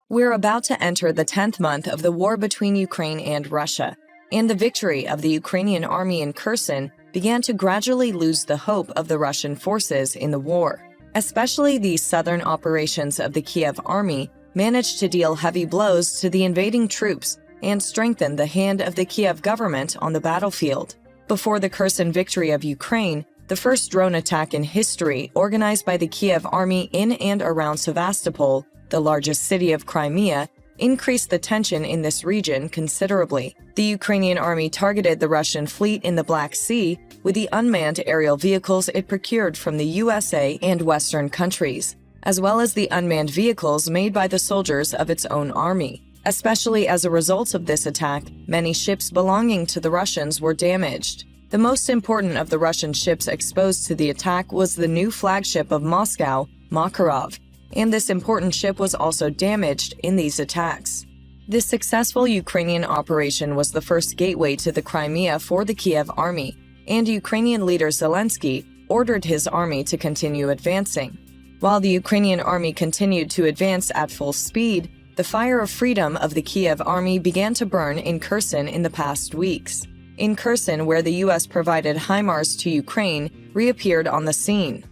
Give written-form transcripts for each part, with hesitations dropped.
We're about to enter the 10th month of the war between Ukraine and Russia, and the victory of the Ukrainian army in Kherson began to gradually lose the hope of the Russian forces in the war. Especially the southern operations of the Kiev army managed to deal heavy blows to the invading troops and strengthen the hand of the Kiev government on the battlefield. Before the Kherson victory of Ukraine, the first drone attack in history organized by the Kiev army in and around Sevastopol, the largest city of Crimea, increased the tension in this region considerably. The Ukrainian army targeted the Russian fleet in the Black Sea with the unmanned aerial vehicles it procured from the USA and Western countries, as well as the unmanned vehicles made by the soldiers of its own army. Especially as a result of this attack, many ships belonging to the Russians were damaged. The most important of the Russian ships exposed to the attack was the new flagship of Moscow, Makarov, and this important ship was also damaged in these attacks. This successful Ukrainian operation was the first gateway to the Crimea for the Kiev army, and Ukrainian leader Zelensky ordered his army to continue advancing. While the Ukrainian army continued to advance at full speed, the fire of freedom of the Kiev army began to burn in Kherson in the past weeks. In Kherson, where the U.S. provided HIMARS to Ukraine, reappeared on the scene.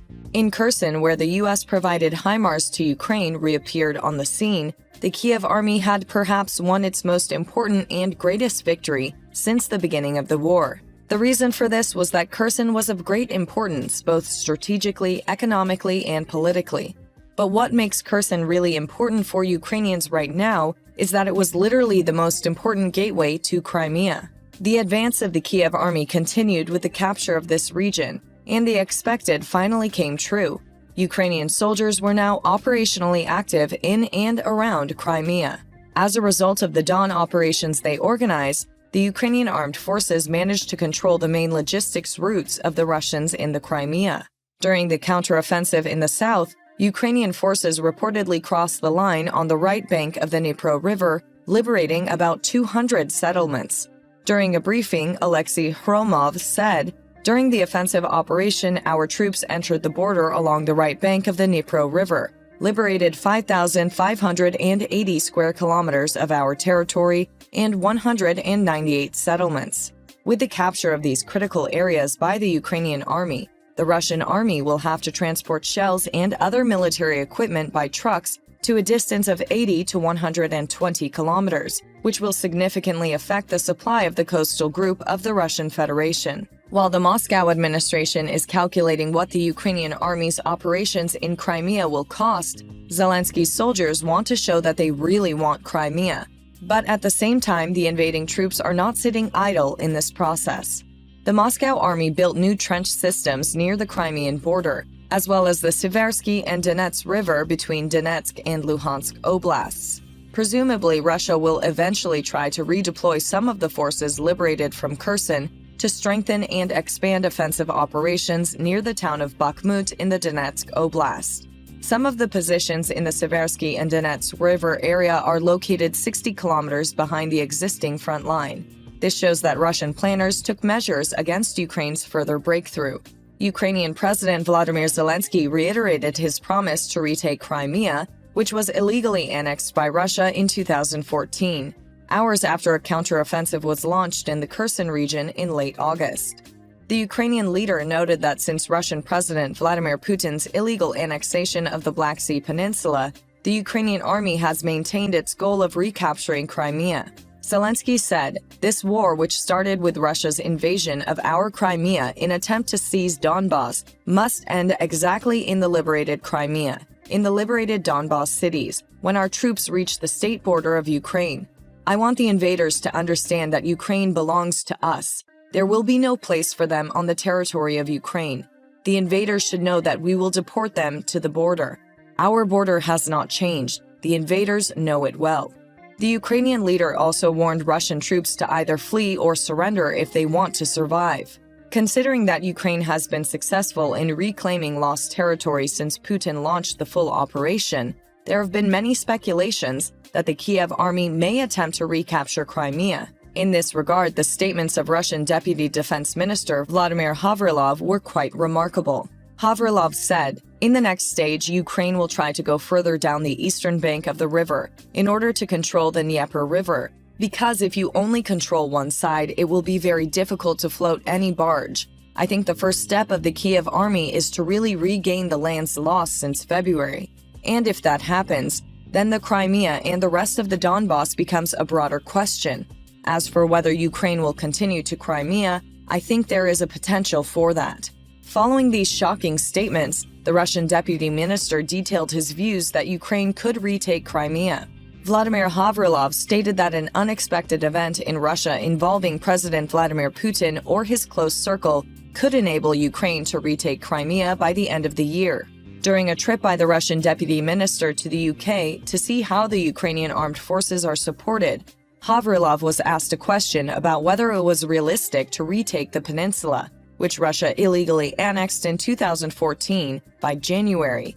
The Kiev army had perhaps won its most important and greatest victory since the beginning of the war. The reason for this was that Kherson was of great importance both strategically, economically, and politically. But what makes Kherson really important for Ukrainians right now is that it was literally the most important gateway to Crimea. The advance of the Kiev army continued with the capture of this region, and the expected finally came true. Ukrainian soldiers were now operationally active in and around Crimea. As a result of the Dawn operations they organized, the Ukrainian armed forces managed to control the main logistics routes of the Russians in the Crimea. During the counteroffensive in the south, Ukrainian forces reportedly crossed the line on the right bank of the Dnipro River, liberating about 200 settlements. During a briefing, Alexei Hromov said, "During the offensive operation, our troops entered the border along the right bank of the Dnipro River, liberated 5,580 square kilometers of our territory and 198 settlements." With the capture of these critical areas by the Ukrainian army, the Russian army will have to transport shells and other military equipment by trucks to a distance of 80 to 120 kilometers, which will significantly affect the supply of the coastal group of the Russian Federation. While the Moscow administration is calculating what the Ukrainian army's operations in Crimea will cost, Zelensky's soldiers want to show that they really want Crimea. But at the same time, the invading troops are not sitting idle in this process. The Moscow army built new trench systems near the Crimean border, as well as the Siversky and Donets River between Donetsk and Luhansk oblasts. Presumably, Russia will eventually try to redeploy some of the forces liberated from Kherson to strengthen and expand offensive operations near the town of Bakhmut in the Donetsk Oblast. Some of the positions in the Siversky and Donetsk River area are located 60 kilometers behind the existing front line. This shows that Russian planners took measures against Ukraine's further breakthrough. Ukrainian President Volodymyr Zelensky reiterated his promise to retake Crimea, which was illegally annexed by Russia in 2014, hours after a counteroffensive was launched in the Kherson region in late August. The Ukrainian leader noted that since Russian President Vladimir Putin's illegal annexation of the Black Sea Peninsula, the Ukrainian army has maintained its goal of recapturing Crimea. Zelensky said, "This war, which started with Russia's invasion of our Crimea in attempt to seize Donbas, must end exactly in the liberated Crimea, in the liberated Donbas cities, when our troops reach the state border of Ukraine. I want the invaders to understand that Ukraine belongs to us. There will be no place for them on the territory of Ukraine. The invaders should know that we will deport them to the border. Our border has not changed. The invaders know it well." The Ukrainian leader also warned Russian troops to either flee or surrender if they want to survive. Considering that Ukraine has been successful in reclaiming lost territory since Putin launched the full operation, there have been many speculations that the Kiev army may attempt to recapture Crimea. In this regard, the statements of Russian Deputy Defense Minister Vladimir Havrilov were quite remarkable. Havrilov said, In the next stage, Ukraine will try to go further down the eastern bank of the river in order to control the Dnieper River, because if you only control one side, it will be very difficult to float any barge. I think the first step of the Kiev army is to really regain the lands lost since February. And if that happens, then the Crimea and the rest of the Donbas becomes a broader question. As for whether Ukraine will continue to Crimea, I think there is a potential for that. Following these shocking statements, the Russian deputy minister detailed his views that Ukraine could retake Crimea. Vladimir Havrilov stated that an unexpected event in Russia involving President Vladimir Putin or his close circle could enable Ukraine to retake Crimea by the end of the year. During a trip by the Russian deputy minister to the UK to see how the Ukrainian armed forces are supported, Havrilov was asked a question about whether it was realistic to retake the peninsula, which Russia illegally annexed in 2014, by January.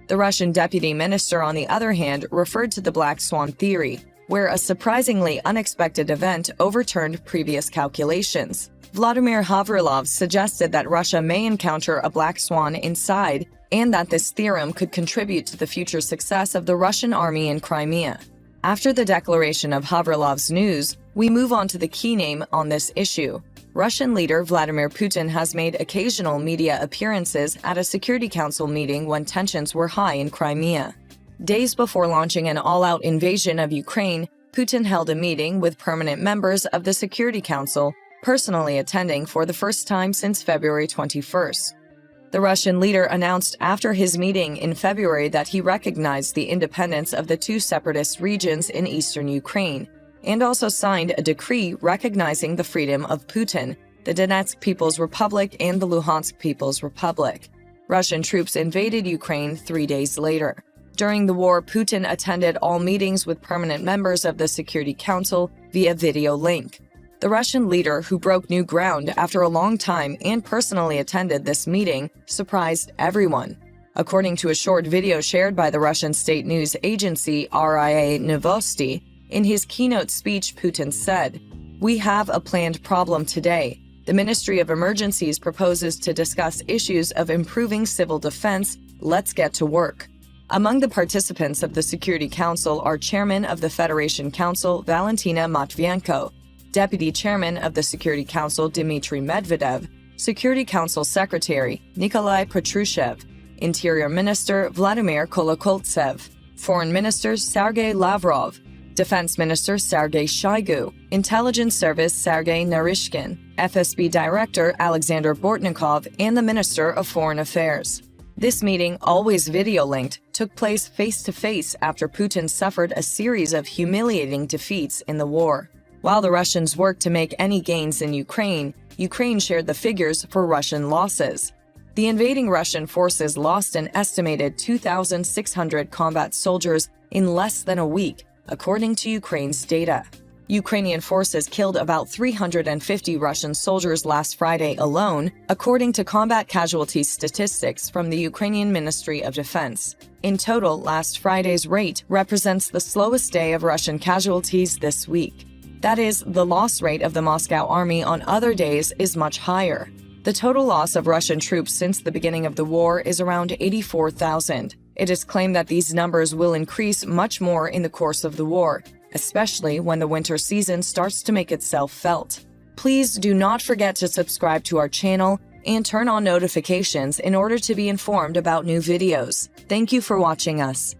The Russian deputy minister, on the other hand, referred to the Black Swan theory, where a surprisingly unexpected event overturned previous calculations. Vladimir Havrilov suggested that Russia may encounter a black swan inside, and that this theorem could contribute to the future success of the Russian army in Crimea. After the declaration of Havrilov's news, we move on to the key name on this issue. Russian leader Vladimir Putin has made occasional media appearances at a Security Council meeting when tensions were high in Crimea. Days before launching an all-out invasion of Ukraine, Putin held a meeting with permanent members of the Security Council, personally attending for the first time since February 21st. The Russian leader announced after his meeting in February that he recognized the independence of the two separatist regions in eastern Ukraine, and also signed a decree recognizing the freedom of Putin, the Donetsk People's Republic and the Luhansk People's Republic. Russian troops invaded Ukraine 3 days later. During the war, Putin attended all meetings with permanent members of the Security Council via video link. The Russian leader, who broke new ground after a long time and personally attended this meeting, surprised everyone. According to a short video shared by the Russian state news agency RIA Novosti, in his keynote speech, Putin said, "We have a planned problem today. The Ministry of Emergencies proposes to discuss issues of improving civil defense. Let's get to work." Among the participants of the Security Council are Chairman of the Federation Council Valentina Matvienko, Deputy Chairman of the Security Council Dmitry Medvedev, Security Council Secretary Nikolai Patrushev, Interior Minister Vladimir Kolokoltsev, Foreign Minister Sergei Lavrov, Defense Minister Sergei Shoigu, Intelligence Service Sergei Narishkin, FSB Director Alexander Bortnikov, and the Minister of Foreign Affairs. This meeting, always video-linked, took place face-to-face after Putin suffered a series of humiliating defeats in the war. While the Russians worked to make any gains in Ukraine, Ukraine shared the figures for Russian losses. The invading Russian forces lost an estimated 2,600 combat soldiers in less than a week, according to Ukraine's data. Ukrainian forces killed about 350 Russian soldiers last Friday alone, according to combat casualties statistics from the Ukrainian Ministry of Defense. In total, last Friday's rate represents the slowest day of Russian casualties this week. That is, the loss rate of the Moscow army on other days is much higher. The total loss of Russian troops since the beginning of the war is around 84,000. It is claimed that these numbers will increase much more in the course of the war, especially when the winter season starts to make itself felt. Please do not forget to subscribe to our channel and turn on notifications in order to be informed about new videos. Thank you for watching us.